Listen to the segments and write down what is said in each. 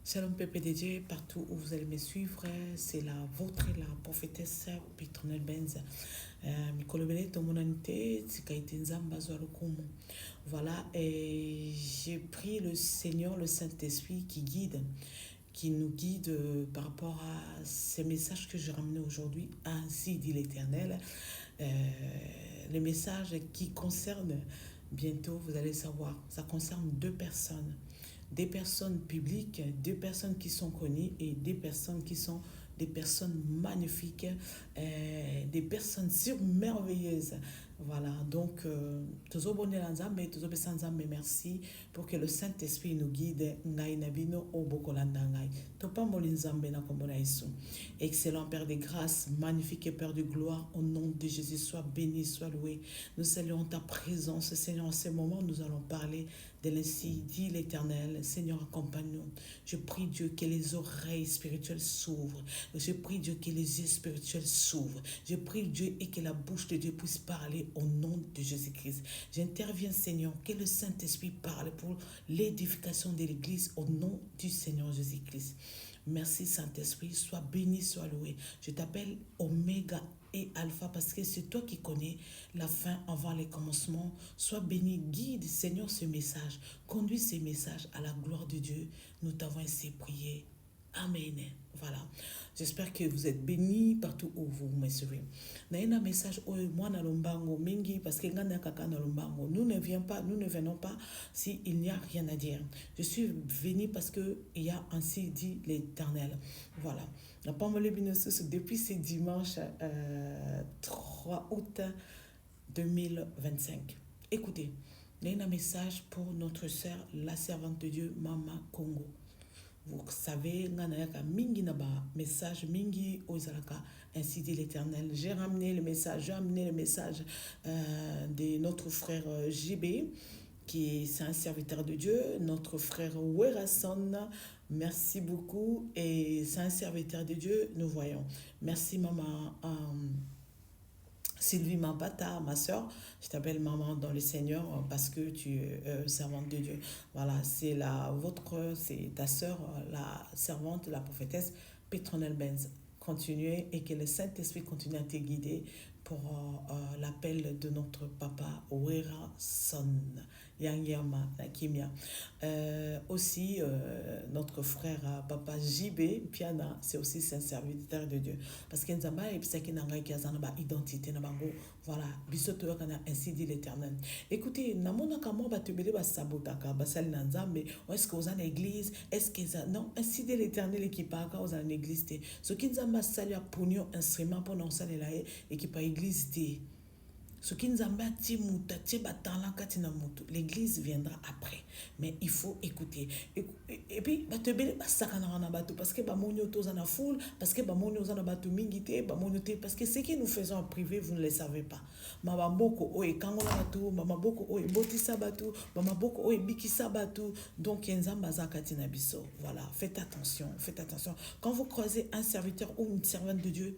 Shalom Pépé de Dieu, partout où vous allez me suivre, c'est la vôtre, la prophétesse Petronelle Benz. Mikolobele tomonanite, tsikaite nzamba zwalukumu. Voilà, et j'ai pris le Seigneur, le Saint-Esprit qui nous guide par rapport à ces messages que j'ai ramenés aujourd'hui. Ainsi dit l'Éternel. Les messages qui concernent, bientôt vous allez savoir, ça concerne deux personnes. Des personnes publiques, deux personnes qui sont connues et des personnes qui sont des personnes magnifiques, des personnes surmerveilleuses. Voilà, donc, toujours bonne Nzambe, toujours besoin Nzambe, merci pour que le Saint-Esprit nous guide. Ngai nabino obokolanda ngai. Topa moli Nzambe na kombona Yesu. Excellent Père de grâce, magnifique et Père de gloire, au nom de Jésus, sois béni, sois loué. Nous saluons ta présence, Seigneur. En ce moment, nous allons parler de l'ainsi dit l'Éternel. Seigneur, accompagne-nous. Je prie Dieu que les oreilles spirituelles s'ouvrent. Je prie Dieu que les yeux spirituels s'ouvrent. Je prie Dieu et que la bouche de Dieu puisse parler au nom de Jésus-Christ. J'interviens, Seigneur, que le Saint-Esprit parle pour l'édification de l'Église au nom du Seigneur Jésus-Christ. Merci Saint-Esprit, sois béni, sois loué. Je t'appelle Oméga et Alpha parce que c'est toi qui connais la fin avant les commencements. Sois béni, guide Seigneur ce message, conduis ces messages à la gloire de Dieu. Nous t'avons ainsi prié. Amen. Voilà. J'espère que vous êtes bénis partout où vous me suivez. Naina message moi na lombango mingi parce que ngana kaka na lombango. Nous ne venons pas si il n'y a rien à dire. Je suis venu parce que il y a ainsi dit l'Éternel. Voilà. La Pamole Binosus depuis ce dimanche 3 août 2025. Écoutez, il y a un message pour notre sœur, la servante de Dieu, Mama Congo. Vous savez, nanayaka mingi naba message mingi ozalaka ainsi dit l'Éternel. J'ai amené le message de notre frère JB qui est un serviteur de Dieu, notre frère Werason. Merci beaucoup et c'est un serviteur de Dieu, nous voyons. Merci maman. Sylvie Mabata, ma soeur, je t'appelle maman dans le Seigneur parce que tu es servante de Dieu. Voilà, c'est c'est ta soeur, la servante, la prophétesse Petronelle Benz. Continuez et que le Saint-Esprit continue à te guider pour l'appel de notre papa Wera Son, Yang Yama, Nakimia. Aussi, notre frère papa JB, Piana, c'est aussi un serviteur de Dieu. Parce qu'il y a une identité, voilà, bisoto yakana ainsi dit l'Éternel. Écoutez, namona kamo batubele basabotaka, basali nanzambe, est-ce que vous avez une église, est-ce que ça, non, ainsi dit l'Éternel qui parle quand vous avez une église, ce qui nous a sali à pognon instrument pour nous saler là et qui pas église. Ce qui nous a bâti l'église viendra après. Mais il faut écouter. Et puis, parce que foule, parce que parce que ce que nous faisons en privé, vous ne le savez pas. Donc, voilà, faites attention, faites attention. Quand vous croisez un serviteur ou une servante de Dieu,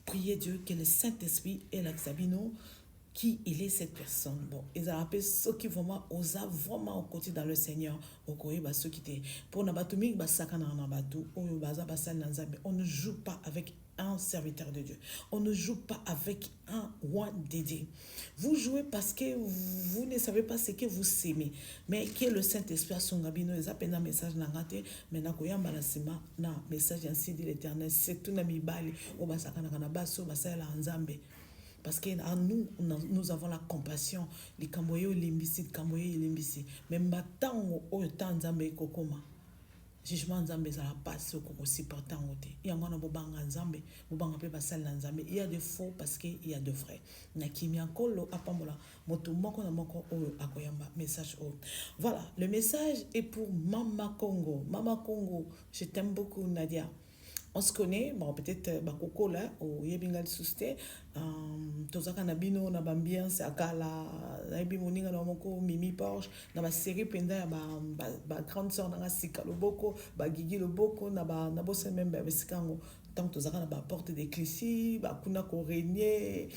priez Dieu que le Saint-Esprit et la Sabino qui il est cette personne. Bon, ils ont appelé ceux qui vraiment osent vraiment au côté dans le Seigneur. Ceux qui étaient pour Nabatumik, on ne joue pas avec un serviteur de Dieu. On ne joue pas avec un roi dédié. Vous jouez parce que vous ne savez pas ce que vous aimez. Mais que le Saint-Esprit a son gabino, ils appellent un message nangate, mais nakoyamba la sema, na message ainsi dit l'Éternel, c'est tout nami bali, obasakana kanabaso, basala nzambe. Parce que nous avons la compassion. Les Kamboyo limbisi, Kamboyo limbisi. Même tant au temps nzambe kokoma. Jugement nzambe za la passe au koko supportant ote. Il y a ngona bobanga nzambe, bobanga pe basal nzambe. Il y a des faux parce que il y a de vrais. Na kimia kolo apamola moto moko na moko o akoyamba message o. Voilà, le message est pour Mama Congo. Mama Congo, je t'aime beaucoup Nadia. On se connaît, bon, peut-être Bakoko là, au Yebingal Souste, Tozaka Nabino, Nabambiance, Akala, Naibi Moninga Namoko, Mimi Porsche, Naba série Penda, Grande Sœur Nanga Sika Loboko, Gigi Loboko, Naba Nabose même Besikango, tant que tu as la porte des Clichy, kuna ko régner,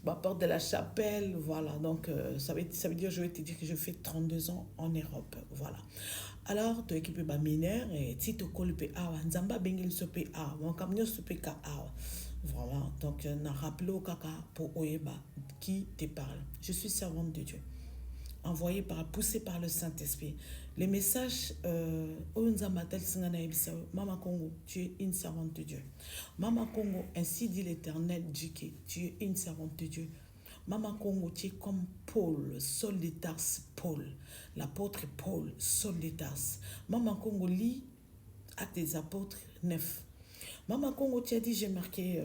porte de la Chapelle, voilà. Donc ça veut dire, je vais te dire que je fais 32 ans en Europe, voilà. Alors, tu équipes ba mineur et si tu colles pe awa, nzamba bengil so pe awa, mon camion so pe ka awa. Voilà, donc na rappelé au kaka pour Oyeba qui te parle. Je suis servante de Dieu, envoyée poussée par le Saint-Esprit. Les messages, Mama Congo, tu es une servante de Dieu. Mama Congo, ainsi dit l'Éternel, Djike, tu es une servante de Dieu. Mama Congo, tu es comme Paul, Saul de Tarse, Paul, l'apôtre Paul, Saul de Tarse. Mama Congo, lit Actes des apôtres 9. Maman Congo, tu as dit, j'ai marqué,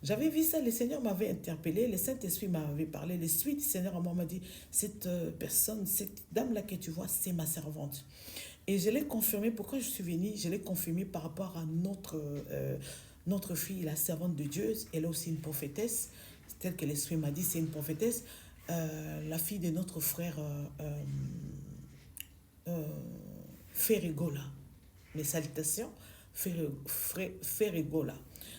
j'avais vu ça, le Seigneur m'avait interpellé, le Saint-Esprit m'avait parlé, le suite, du Seigneur à moi m'a dit, cette personne, cette dame-là que tu vois, c'est ma servante. Et je l'ai confirmé, pourquoi je suis venue, je l'ai confirmé par rapport à notre fille, la servante de Dieu, elle est aussi une prophétesse, telle que l'Esprit m'a dit, c'est une prophétesse, la fille de notre frère Ferrigola. Mes salutations. Ferrigola.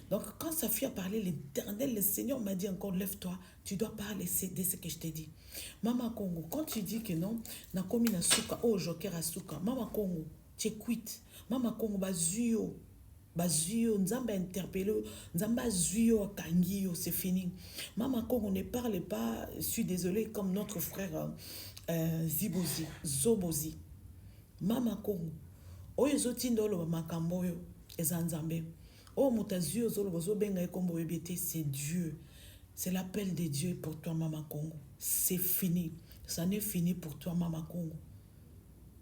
Donc, quand sa fille a parlé, l'Éternel, le Seigneur m'a dit encore, lève-toi, tu dois parler de ce que je t'ai dit. Maman Congo, quand tu dis que non, na komi na suka, oh, joker a suka, Maman Congo, tu es quitte. Maman Congo, bazuyo, nzamba interpellé, nzamba zuyo akangio, c'est fini. Maman Congo, ne parle pas, je suis désolée, comme notre frère Zobozi. Maman Congo, oyo ezotinda oloba makambo oyo eza nzambe oyo moto azwi ozoloba ozobenga ye kombo oyebi te, c'est Dieu, c'est l'appel de Dieu pour toi Mama Congo, c'est fini, ça n'est fini pour toi Mama Congo.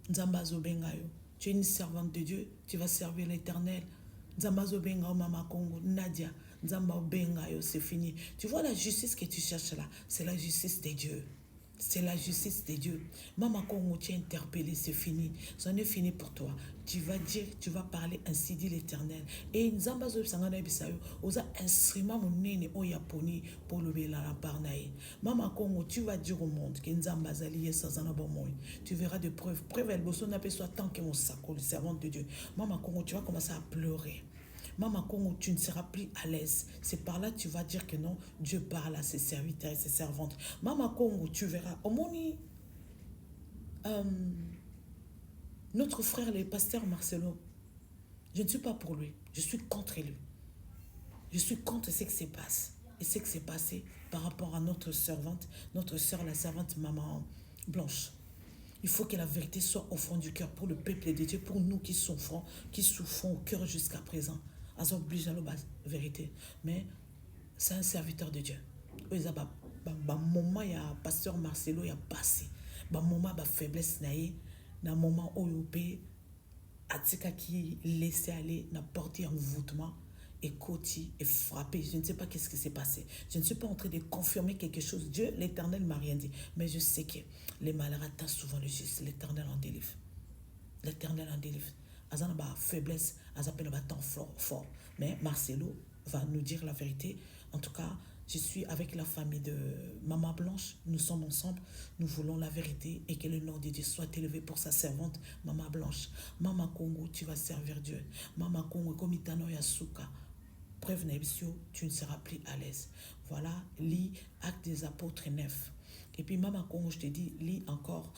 Nzamba azobenga yo, tu es une servante de Dieu, tu vas servir l'Éternel. Nzamba azobenga yo Mama Congo, Nadia, Nzamba obenga yo, c'est fini. Tu vois la justice que tu cherches là, c'est la justice de Dieu. C'est la justice de Dieu. Maman Congo, tu es interpellé, c'est fini. C'en est fini pour toi. Tu vas dire, tu vas parler, ainsi dit l'Éternel. Et Nzamba zo sangana bisayo, oza instrument monene o yaponi pour le bela la parnaï. Maman Congo, tu vas dire au monde que Nzamba zaliye sazana bomoy. Tu verras des preuves. Preuve elle bosso n'a pas soit tant que mon sacre, le servant de Dieu. Maman Congo, tu vas commencer à pleurer. Maman Congo, tu ne seras plus à l'aise. C'est par là que tu vas dire que non, Dieu parle à ses serviteurs et ses servantes. Maman Congo, tu verras. Omoni, notre frère, le pasteur Marcelo, je ne suis pas pour lui. Je suis contre lui. Je suis contre ce qui se passe. Et ce qui s'est passé par rapport à notre servante, notre soeur, la servante Maman Blanche. Il faut que la vérité soit au fond du cœur pour le peuple de Dieu, pour nous qui souffrons au cœur jusqu'à présent. Ils ont obligé la vérité. Mais c'est un serviteur de Dieu. Il y a moment, il y a pasteur Marcelo, il y a passé. Il y a moment, il y a faiblesse, il y a un moment où il y a qui laissé aller, n'a porté envoûtement, et côté, et frappé. Je ne sais pas qu'est-ce qui s'est passé. Je ne suis pas en train de confirmer quelque chose. Dieu, l'Éternel m'a rien dit. Mais je sais que les malheurs attendent souvent le juste. L'Éternel en délivre. L'Éternel en délivre. Azan a faiblesse, Azan a temps fort. Mais Marcelo va nous dire la vérité. En tout cas, je suis avec la famille de Maman Blanche. Nous sommes ensemble. Nous voulons la vérité et que le nom de Dieu soit élevé pour sa servante, Maman Blanche. Maman Congo, tu vas servir Dieu. Maman Congo, comme Itano Yasuka. Preuve Nebsio, tu ne seras plus à l'aise. Voilà, lis Actes des Apôtres 9. Et puis, Maman Congo, je te dis, lis encore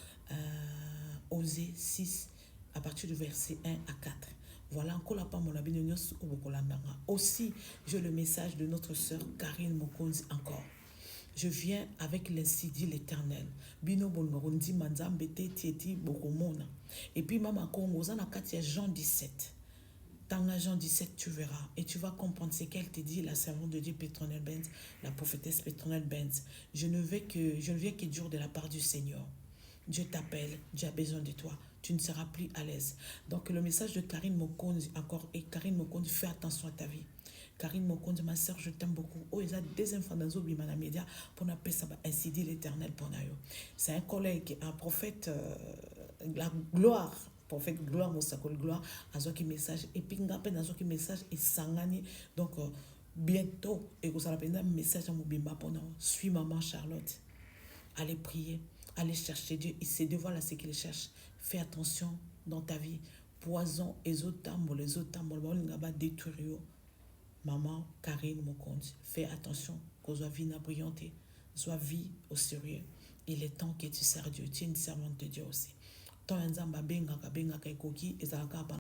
Osée 6, à partir du verset 1 à 4. Voilà, encore la part mon abinonios aussi, j'ai le message de notre sœur Karine Mokonzi encore. Je viens avec l'insi dit l'Éternel. Bino bonorondi manzambete tieti bokomona. Et puis, Maman Congo, zana katia Jean 17. Dans Jean 17, tu verras et tu vas comprendre ce qu'elle te dit, la servante de Dieu Pétronelle Benz, la prophétesse Pétronelle Benz. Je ne viens que dire de la part du Seigneur. Dieu t'appelle, Dieu a besoin de toi. Tu ne seras plus à l'aise. Donc le message de Karine Mokonzi encore, et Karine Mokonzi, fais attention à ta vie. Karine Mokonzi, ma soeur, je t'aime beaucoup. Oh, il y a des enfants dans les médias pour n'appeler ça ainsi dit l'Éternel pour nous. C'est un collègue, un prophète, la gloire. Prophète gloire mosakol gloire azoki message et puis ngape nazoki message et sangani donc bientôt et que ça rappelle un message à mobimba pendant suis maman Charlotte, allez prier, allez chercher Dieu, il se dévoile à ce qu'il cherche. Fais attention dans ta vie. Poison les autres tambos on va détruire. maman Karine Mokonzi, fais attention qu'aux vie n'a brillante, soit vie au sérieux. Il est temps que tu sers Dieu, tu es une servante de Dieu aussi. Tant un zamba benga ka benga ka ekoki ezalaka